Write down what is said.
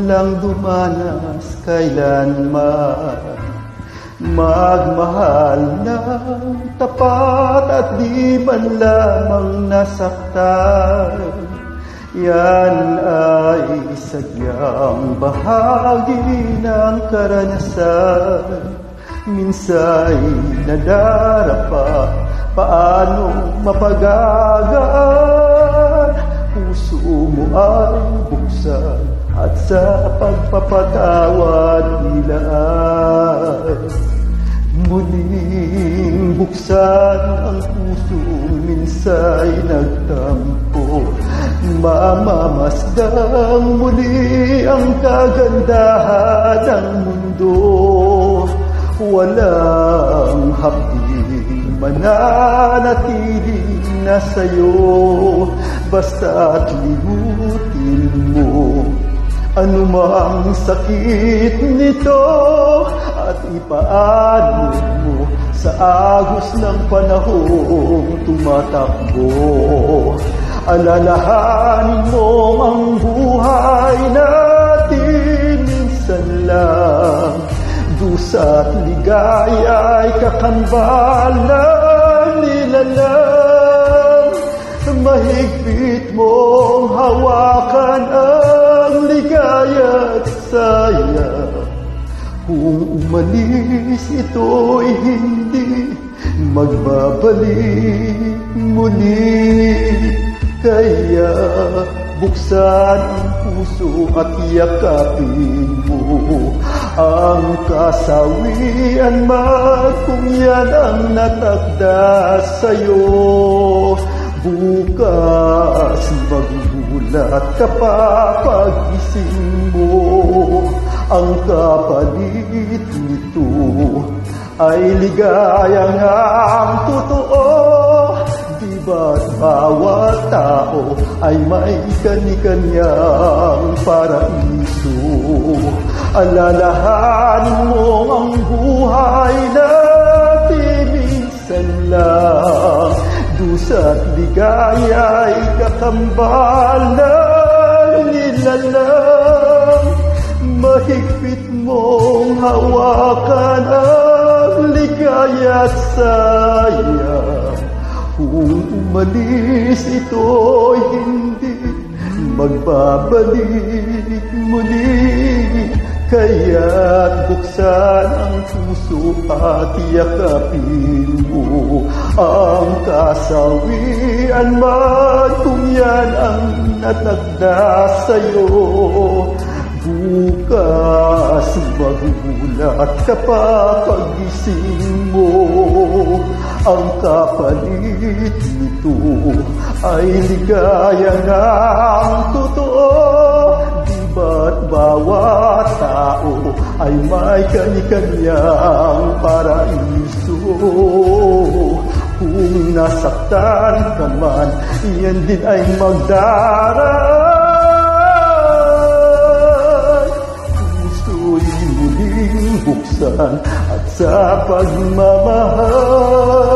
lang dumanas kailanman. Magmahal ng tapat at di man lamang nasaktan. Yan ay sadyang bahagi ng karanasan. Minsa'y nadarapa, paano mapagagaan? Puso mo ay buksan at sa pagpapatawad ilaan. Muling buksan ang puso, minsa'y nagtampo. Mamamasdang muli ang kagandahan ng mundo. Walang hapding mananatili na sa'yo, basta't limutin mo anumang sakit nito at ipaano mo sa agos ng panahong tumatakbo. Alalahanin mo ang buhay natin minsan lang. Dusa't ligaya'y kakambal ng nilalang. Mahigpit mong hawakan ang ligaya't saya. Kung umalis ito'y hindi magbabalik muli. Kaya buksan ang puso at yakapin mo ang kasawian man kung yan ang natakda sa'yo. Bukas magugulat ka pa pag-gising mo. Ang kapalit nito ay ligayang ang totoo. Di ba't bawat tao ay may kani-kanyang paraiso? Alalahanin mo ang buhay natin minsan lang. Dusa't ligaya'y kakambal ng nilalang. Mahigpit mong hawakan ang ligaya't saya. Kung umalis ito'y hindi magbabalik muli. Kaya't buksan ang puso at yakapin mo ang kasawian man kung yan ang natagda sa'yo. Bukas magugulat ka pa pag-gising mo. Ang kapalit nito ay ligayang ang totoo. Di ba't bawat tao ay may kani-kanyang paraiso? Kung nasaktan ka man, iyan din ay magdaraan. Puso'y muling buksan at sa pagmamahal